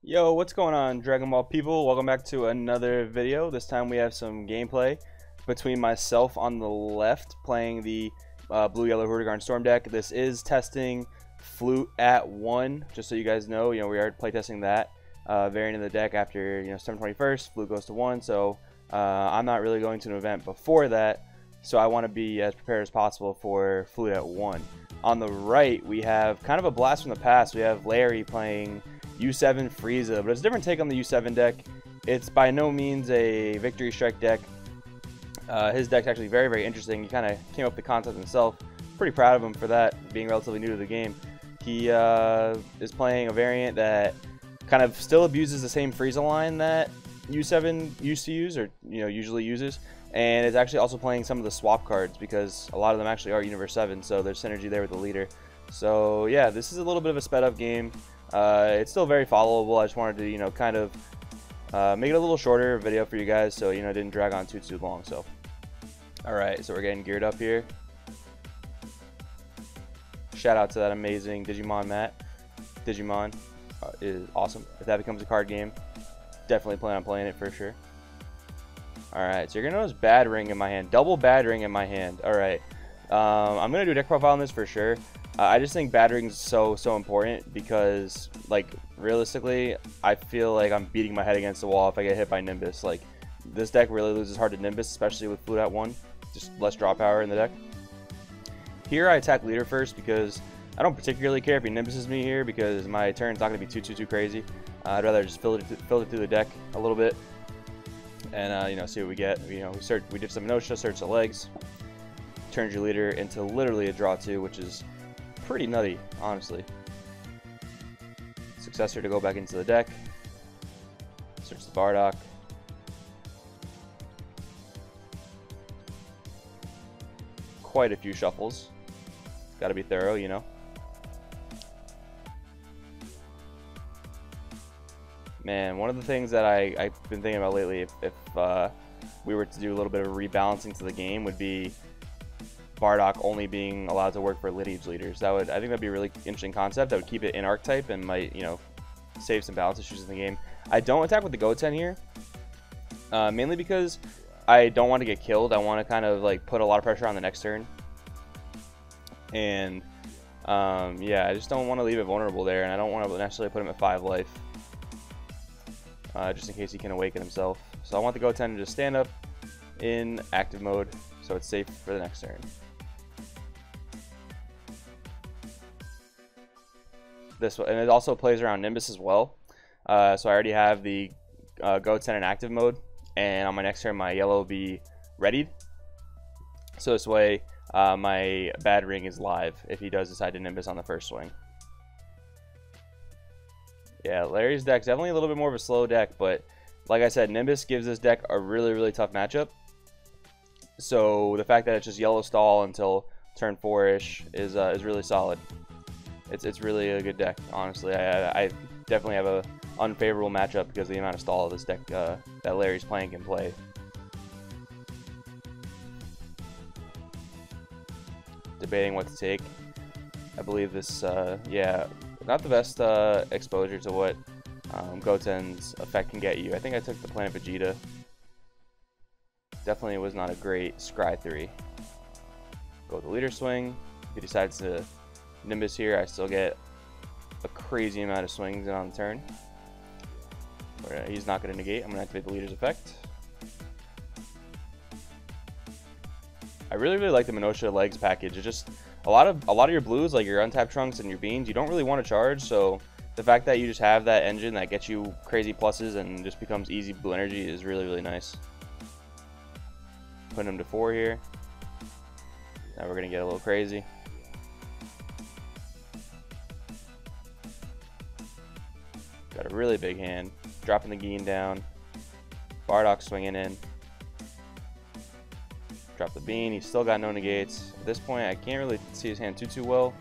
Yo, what's going on, Dragon Ball people? Welcome back to another video. This time we have some gameplay between myself on the left playing the blue-yellow Hirudegarn Storm deck. This is testing flute at 1, just so you guys know. We are playtesting that variant of the deck after September 21st. Flute goes to 1, so I'm not really going to an event before that, so I want to be as prepared as possible for flute at 1. On the right, we have kind of a blast from the past. We have Larry playing U7 Frieza, but it's a different take on the U7 deck. It's by no means a Victory Strike deck. His deck's actually very, very interesting. He kind of came up with the concept himself. Pretty proud of him for that, being relatively new to the game. He is playing a variant that kind of still abuses the same Frieza line that U7 used to use, or usually uses, and is actually also playing some of the swap cards because a lot of them actually are Universe 7, so there's synergy there with the leader. So yeah, this is a little bit of a sped up game. It's still very followable. I just wanted to kind of make it a little shorter video for you guys, so it didn't drag on too long. So alright, so we're getting geared up here. Shout out to that amazing Digimon Matt. Digimon is awesome. If that becomes a card game, definitely plan on playing it for sure. Alright, so you're gonna notice bad ring in my hand, double bad ring in my hand. Alright, I'm gonna do a deck profile on this for sure. I just think bad ring's so important because, like, realistically, I feel like I'm beating my head against the wall if I get hit by Nimbus. Like, this deck really loses hard to Nimbus, especially with flute at 1. Just less draw power in the deck. Here I attack leader first because I don't particularly care if he Nimbuses me here because my turn's not going to be too crazy. I'd rather just filter through the deck a little bit and see what we get. We did some Inertia, search the legs, turns your leader into literally a draw 2, which is pretty nutty, honestly. Successor to go back into the deck. Search the Bardock. Quite a few shuffles. Gotta be thorough, Man, one of the things that I've been thinking about lately, if we were to do a little bit of rebalancing to the game, would be Bardock only being allowed to work for lineage leaders. I think that'd be a really interesting concept. That would keep it in archetype and might, save some balance issues in the game. I don't attack with the Goten here, mainly because I don't want to get killed. I want to kind of like put a lot of pressure on the next turn, and yeah, I just don't want to leave it vulnerable there, and I don't want to necessarily put him at 5 life, just in case he can awaken himself. So I want the Goten to just stand up in active mode, so it's safe for the next turn. This one, and it also plays around Nimbus as well. So I already have the Goten in active mode, and on my next turn, my yellow will be readied. So this way, my bad ring is live if he does decide to Nimbus on the first swing. Yeah, Larry's deck's definitely a little bit more of a slow deck, but like I said, Nimbus gives this deck a really tough matchup. So the fact that it's just yellow stall until turn 4-ish is really solid. It's really a good deck, honestly. I definitely have a unfavorable matchup because of the amount of stall this deck that Larry's playing can play. Debating what to take. I believe this, yeah, not the best exposure to what Goten's effect can get you. I think I took the Planet Vegeta. Definitely was not a great Scry 3. Go with the leader swing. If he decides to Nimbus here, I still get a crazy amount of swings in on the turn. He's not going to negate. I'm going to activate the leader's effect. I really like the Minosha legs package. It's just a lot of your blues, like your untapped trunks and your beans, you don't really want to charge. So the fact that you just have that engine that gets you crazy pluses and just becomes easy blue energy is really nice. Putting him to 4 here. Now we're gonna get a little crazy. Got a really big hand. Dropping the Geen down. Bardock swinging in. Drop the bean. He's still got no negates. At this point, I can't really see his hand too well.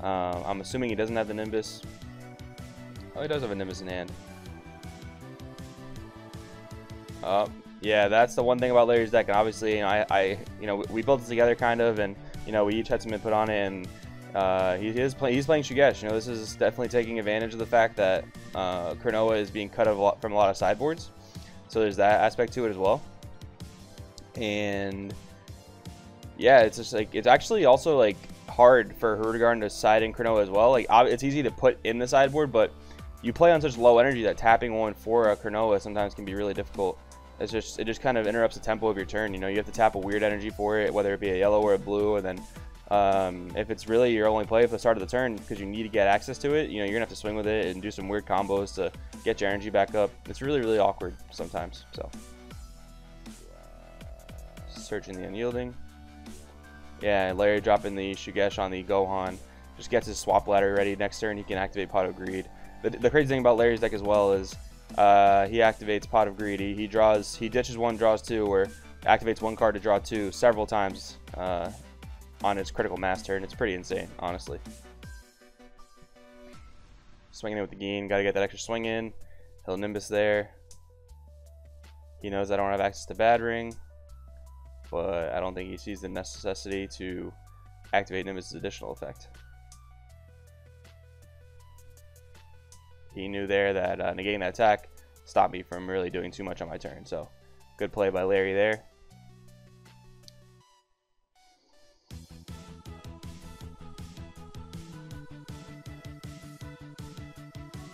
I'm assuming he doesn't have the Nimbus. Oh, he does have a Nimbus in hand. Yeah, that's the one thing about Larry's deck, and obviously, we built it together kind of, and we each had some input on it, and he's playing Shugesh. You know, this is definitely taking advantage of the fact that Cronoa is being cut from a lot of sideboards. So there's that aspect to it as well. And yeah, it's just like, it's actually also like hard for Hirudegarn to side in Cronoa as well. Like, it's easy to put in the sideboard, but you play on such low energy that tapping one for a Cronoa sometimes can be really difficult. It just kind of interrupts the tempo of your turn. You know, you have to tap a weird energy for it, whether it be a yellow or a blue, and then if it's really your only play at the start of the turn because you need to get access to it, you know, you're gonna have to swing with it and do some weird combos to get your energy back up. It's really, really awkward sometimes. So, searching the unyielding. Yeah, Larry dropping the Shugesh on the Gohan. Just gets his swap ladder ready. Next turn, he can activate Pot of Greed. The crazy thing about Larry's deck as well is he activates Pot of Greed. He ditches one, draws two, or activates one card to draw two several times on his critical mass turn. It's pretty insane, honestly. Swinging in with the Geen. Got to get that extra swing in. He'll Nimbus there. He knows I don't have access to Bad Ring, but I don't think he sees the necessity to activate Nimbus' additional effect. He knew there that negating that attack stopped me from really doing too much on my turn. So, good play by Larry there.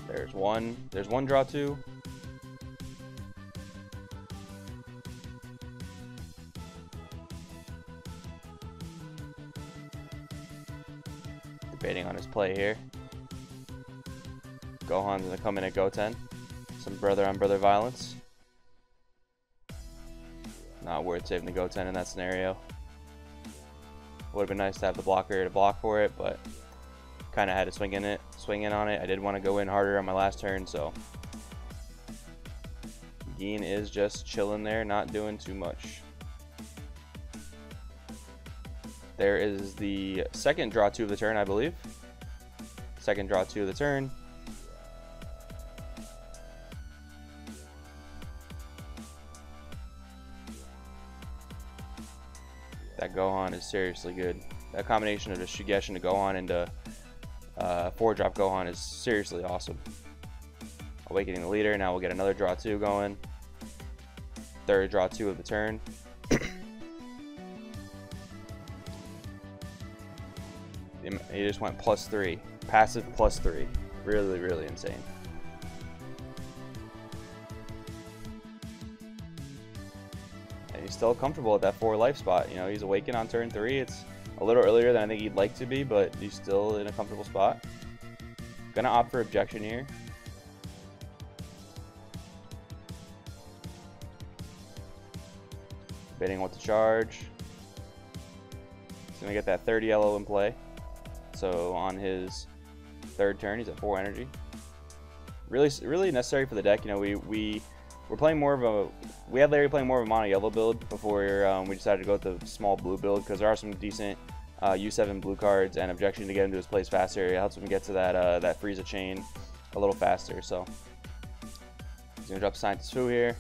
There's one draw two. Debating on his play here. Gohan's gonna come in at Go-10. Some brother on brother violence. Not worth saving the Go-10 in that scenario. Would have been nice to have the blocker to block for it, but kind of had to swing in on it. I did want to go in harder on my last turn, so Geen is just chilling there, not doing too much. There is the second draw two of the turn, I believe. Second draw two of the turn. That Gohan is seriously good. That combination of the Shugesh and the Gohan into 4-drop Gohan is seriously awesome. Awakening the leader. Now we'll get another draw 2 going. Third draw 2 of the turn. He just went +3. Passive +3. Really, really insane. And he's still comfortable at that 4 life spot. You know, he's awakened on turn 3. It's a little earlier than I think he'd like to be, but he's still in a comfortable spot. Gonna opt for objection here. Debating what to charge. He's gonna get that 3rd yellow in play. So on his 3rd turn, he's at 4 energy. Really necessary for the deck. You know, we're playing more of a. We had Larry playing more of a mono yellow build before we decided to go with the small blue build because there are some decent U7 blue cards and objection to get him to his place faster. It helps him get to that Frieza chain a little faster. So he's gonna drop Scientist Fu here.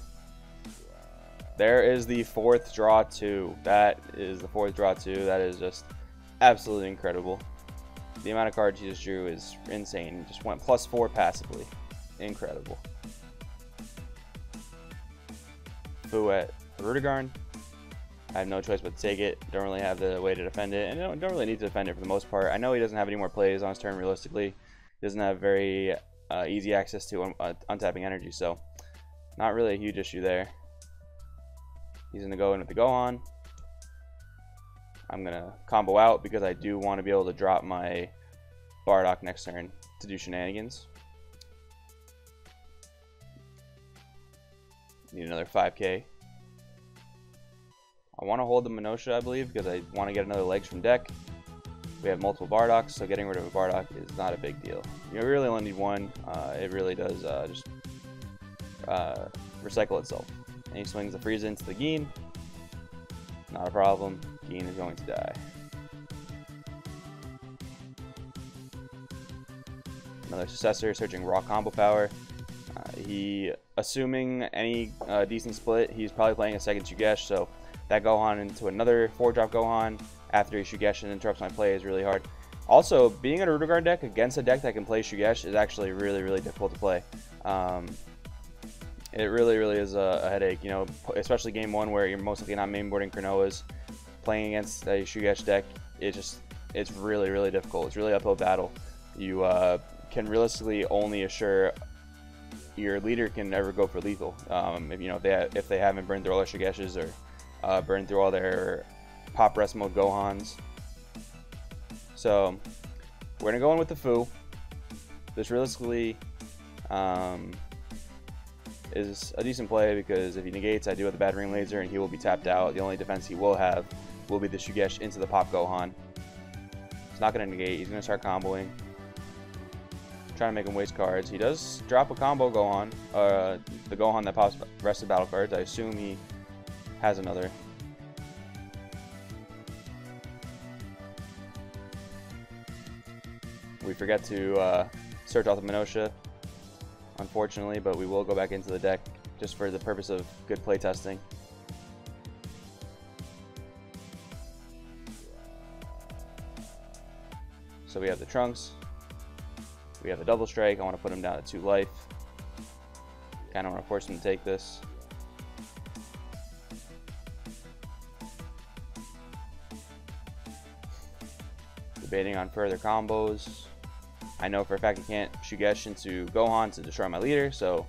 There is the 4th draw 2. That is the 4th draw 2. That is just absolutely incredible. The amount of cards he just drew is insane. Just went +4 passively. Incredible. Fu at Hirudegarn. I have no choice but to take it. Don't really have the way to defend it, and don't really need to defend it for the most part. I know he doesn't have any more plays on his turn realistically. He doesn't have very easy access to untapping energy, so not really a huge issue there. He's going to go in with the Gohan. I'm going to combo out because I do want to be able to drop my Bardock next turn to do shenanigans. Need another 5k. I want to hold the Minosha, I believe, because I want to get another legs from deck. We have multiple Bardocks, so getting rid of a Bardock is not a big deal. You know, we really only need one. It really does just recycle itself. And he swings the Frieza into the Geen. Not a problem. Geen is going to die. Another Successor, searching raw combo power. Assuming any decent split, he's probably playing a second Shugesh, so that Gohan into another 4-drop Gohan after he Shugesh and interrupts my play is really hard. Also, being a Hirudegarn deck against a deck that can play Shugesh is actually really, really difficult to play. It really, really is a headache, you know, especially game one where you're most likely not mainboarding Cronoas. Playing against a Shugesh deck, it's really, really difficult. It's really uphill battle. You can realistically only assure your leader can never go for lethal. If they haven't burned through all their Shugeshes or burned through all their pop rest mode Gohans. So we're gonna go in with the Fu. This realistically is a decent play because if he negates, I do have the Battering Laser and he will be tapped out. The only defense he will have will be the Shugesh into the pop Gohan. He's not gonna negate. He's gonna start comboing. Trying to make him waste cards. He does drop a combo Gohan, the Gohan that pops rest of battle cards. I assume he has another. We forget to search out the Minosha, unfortunately, but we will go back into the deck just for the purpose of good play testing. So we have the Trunks. We have a double strike. I want to put him down to 2 life. Kind of want to force him to take this. Debating on further combos. I know for a fact he can't Shugesh into Gohan to destroy my leader, so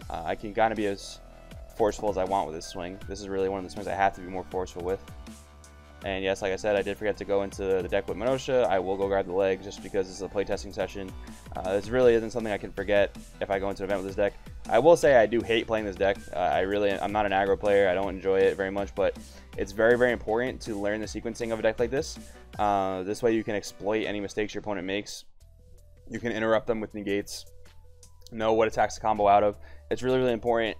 I can kind of be as forceful as I want with this swing. This is really one of the swings I have to be more forceful with. And yes, like I said, I did forget to go into the deck with Minosha. I will go grab the leg just because this is a playtesting session. This really isn't something I can forget if I go into an event with this deck. I will say I do hate playing this deck. I'm not an aggro player. I don't enjoy it very much, but it's very, very important to learn the sequencing of a deck like this. This way you can exploit any mistakes your opponent makes. You can interrupt them with negates. Know what attacks to combo out of. It's really, really important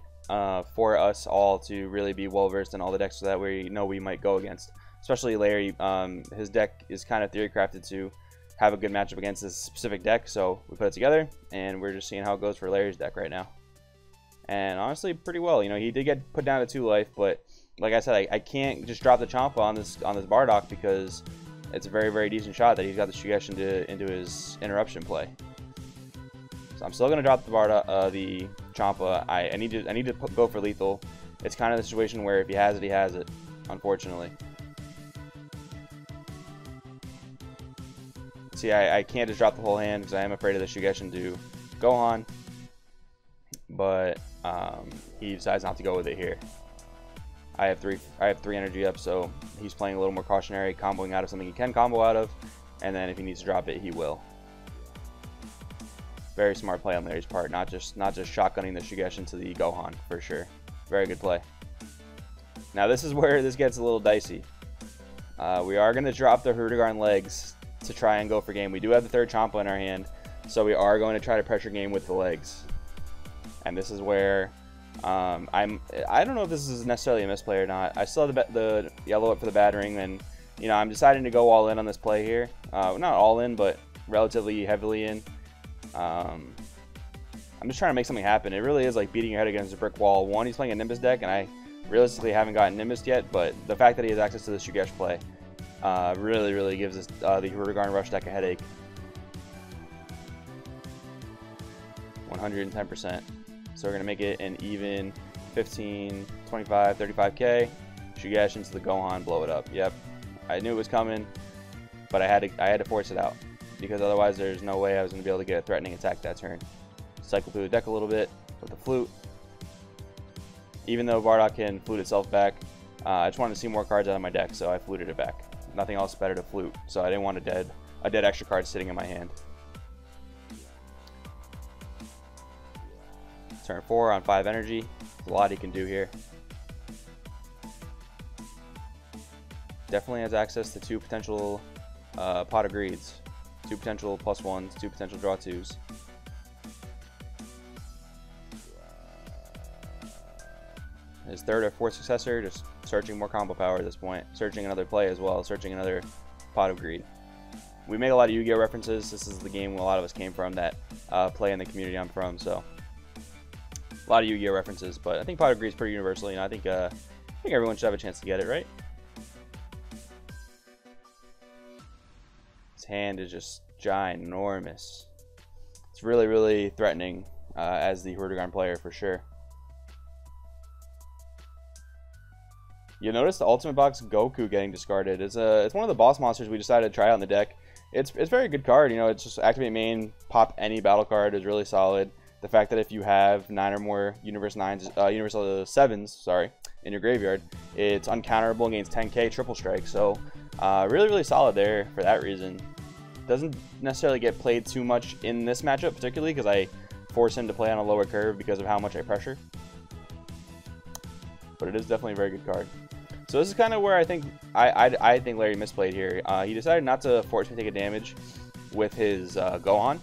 for us all to really be well versed in all the decks so that we know we might go against. Especially Larry, his deck is kind of theory crafted to have a good matchup against this specific deck, so we put it together, and we're just seeing how it goes for Larry's deck right now. And honestly, pretty well. You know, he did get put down to 2 life, but like I said, I can't just drop the Champa on this Bardock because it's a very, very decent shot that he's got the Shugesh into his interruption play. So I'm still gonna drop the Bardock, the Champa. I need to go for lethal. It's kind of the situation where if he has it, unfortunately. See, I can't just drop the whole hand because I am afraid of the Shugesh into Gohan, but he decides not to go with it here. I have three energy up, so he's playing a little more cautionary, comboing out of something he can combo out of, and then if he needs to drop it, he will. Very smart play on Larry's part, not just shotgunning the Shugesh into the Gohan for sure. Very good play. Now this is where this gets a little dicey. We are going to drop the Hirudegarn legs to try and go for game. We do have the 3rd Champa in our hand, so we are going to try to pressure game with the legs. And this is where I don't know if this is necessarily a misplay or not. I still have the yellow up for the battering, and you know, I'm deciding to go all in on this play here. Not all in, but relatively heavily in. I'm just trying to make something happen. It really is like beating your head against a brick wall. One, he's playing a Nimbus deck, and I realistically haven't gotten Nimbus yet, but the fact that he has access to the Shugesh play really, really gives us the Hirudegarn Rush deck a headache. 110%. So we're going to make it an even 15, 25, 35k. Shugesh into the Gohan, blow it up. Yep. I knew it was coming, but I had to force it out because otherwise there's no way I was going to be able to get a threatening attack that turn. Cycle through the deck a little bit with the flute. Even though Bardock can flute itself back, I just wanted to see more cards out of my deck, so I fluted it back. Nothing else better to flute, so I didn't want a dead extra card sitting in my hand. Turn 4 on 5 energy. There's a lot he can do here. Definitely has access to 2 potential pot of greeds, 2 potential +1s, 2 potential draw 2s. His 3rd or 4th successor, just searching more combo power at this point. Searching another play as well, searching another pot of greed. We make a lot of Yu-Gi-Oh references. This is the game a lot of us came from, that play in the community I'm from, so a lot of Yu-Gi-Oh references, but I think pot of greed is pretty universal. You know, I think everyone should have a chance to get it, right? His hand is just ginormous. It's really, really threatening as the Hirudegarn player for sure. You'll notice the Ultimate Box Goku getting discarded. It's one of the boss monsters we decided to try out in the deck. It's a very good card. You know, it's just activate main, pop any battle card is really solid. The fact that if you have 9 or more Universal 7s, sorry, in your graveyard, it's uncounterable against 10k triple strike. So really, really solid there for that reason. Doesn't necessarily get played too much in this matchup, particularly because I force him to play on a lower curve because of how much I pressure. But it is definitely a very good card. So this is kind of where I think I think Larry misplayed here. He decided not to force me to take a damage with his Gohan,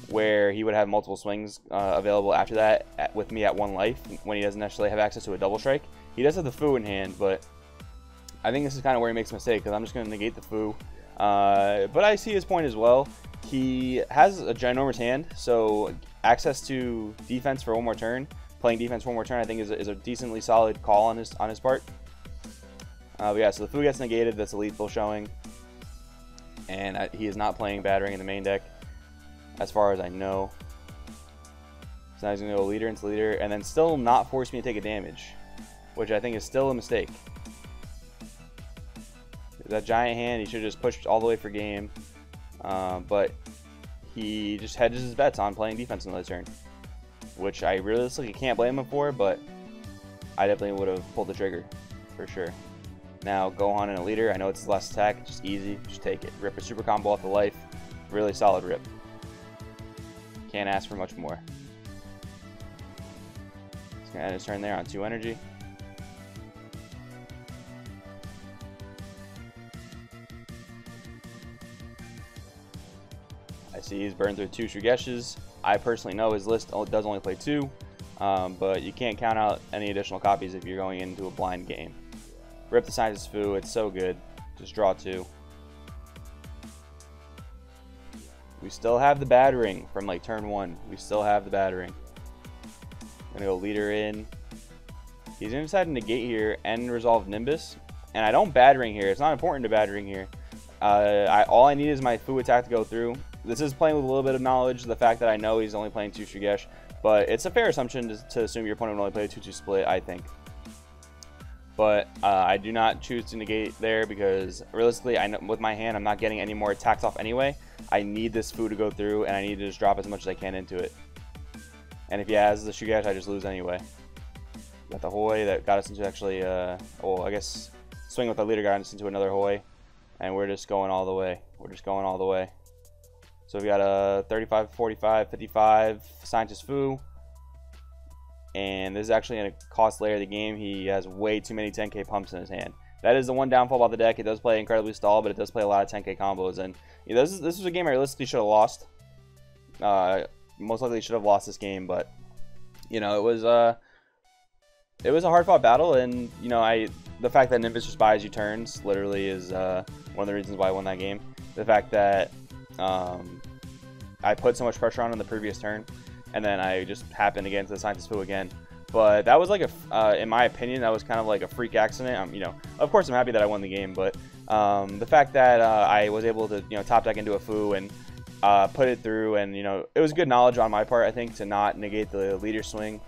where he would have multiple swings available after that with me at 1 life when he doesn't necessarily have access to a double strike. He does have the Fu in hand, but I think this is kind of where he makes a mistake because I'm just going to negate the Fu. But I see his point as well. He has a ginormous hand, so access to defense for 1 more turn, playing defense for 1 more turn, I think is a decently solid call on his part. But yeah, so the Fu gets negated. That's a lethal showing, and he is not playing Battering in the main deck, as far as I know. So now he's going to go leader into leader, and then still not force me to take a damage, which I think is still a mistake. That giant hand, he should have just pushed all the way for game, but he just hedges his bets on playing defense another turn, which I realistically can't blame him for, but I definitely would have pulled the trigger for sure. Now Gohan and a leader, I know it's less attack, just easy, just take it. Rip a super combo off the life, really solid rip. Can't ask for much more. He's gonna end his turn there on 2 energy. I see he's burned through 2 Shugeshes. I personally know his list does only play 2, but you can't count out any additional copies if you're going into a blind game. Rip the Scientist Fu, it's so good. Just draw 2. We still have the Battering from like turn 1. We still have the Battering. I'm gonna go leader in. He's gonna decide to negate here and resolve Nimbus. And I don't Battering here. It's not important to Battering here. All I need is my Fu attack to go through. This is playing with a little bit of knowledge, the fact that I know he's only playing 2 Shugesh, but it's a fair assumption to assume your opponent would only play a 2-2 split, I think. But I do not choose to negate there because realistically, I know with my hand, I'm not getting any more attacks off anyway. I need this Fu to go through, and I need to just drop as much as I can into it. And if he has the Shugesh, I just lose anyway. Got the Hoi that got us into actually, well, I guess swing with the leader got us into another Hoi, and we're just going all the way. We're just going all the way. So we got a 35, 45, 55 Scientist Fu. And this is actually going to cost Larry the game. He has way too many 10k pumps in his hand. That is the one downfall about the deck. It does play incredibly stall, but it does play a lot of 10k combos. And you know, this was a game I realistically should have lost. Most likely should have lost this game, but you know, it was a hard-fought battle. And you know, the fact that Nimbus just buys you turns literally is one of the reasons why I won that game. The fact that I put so much pressure on in the previous turn, and then I just happened to get into the Scientist Fu again. But that was like in my opinion, that was kind of like a freak accident. You know, of course I'm happy that I won the game, but the fact that I was able to, you know, top deck into a Fu and put it through, and you know, it was good knowledge on my part, I think, to not negate the leader swing,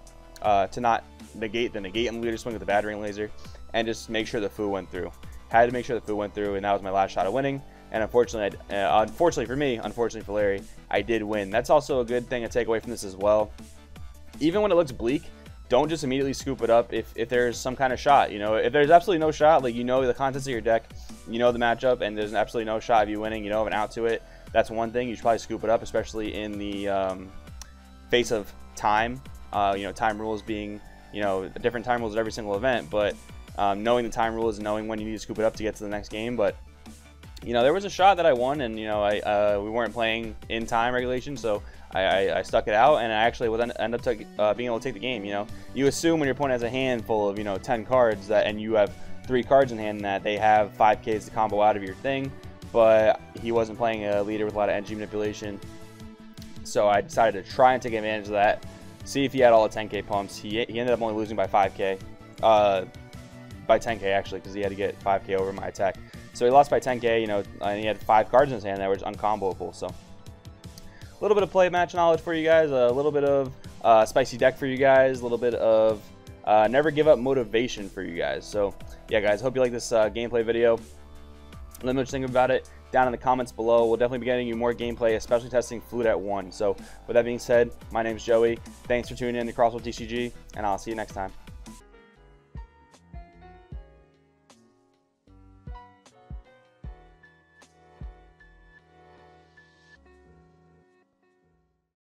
to not negate the negate and leader swing with the Battering laser, and just make sure the Fu went through. Had to make sure the Fu went through, and that was my last shot of winning. And unfortunately, unfortunately for me, unfortunately for Larry, I did win. That's also a good thing to take away from this as well. Even when it looks bleak, don't just immediately scoop it up if there's some kind of shot. You know, if there's absolutely no shot, like you know the contents of your deck, you know the matchup, and there's absolutely no shot of you winning, you know, of an out to it, that's one thing. You should probably scoop it up, especially in the face of time. You know, time rules being, you know, different time rules at every single event, but knowing the time rules and knowing when you need to scoop it up to get to the next game. But you know, there was a shot that I won, and you know, we weren't playing in time regulation, so I stuck it out, and I actually would end up being able to take the game. You know, you assume when your opponent has a hand full of, you know, 10 cards that, and you have 3 cards in hand, that they have 5Ks to combo out of your thing, but he wasn't playing a leader with a lot of energy manipulation, so I decided to try and take advantage of that. See if he had all the 10k pumps. He ended up only losing by 5k, by 10k actually, because he had to get 5k over my attack. So he lost by 10k, you know, and he had 5 cards in his hand that were just uncomboable. So a little bit of play match knowledge for you guys, a little bit of spicy deck for you guys, a little bit of never give up motivation for you guys. So yeah, guys, hope you like this gameplay video. Let me know what you think about it down in the comments below. We'll definitely be getting you more gameplay, especially testing Flute at 1. So with that being said, my name's Joey. Thanks for tuning in to Crossworld TCG, and I'll see you next time.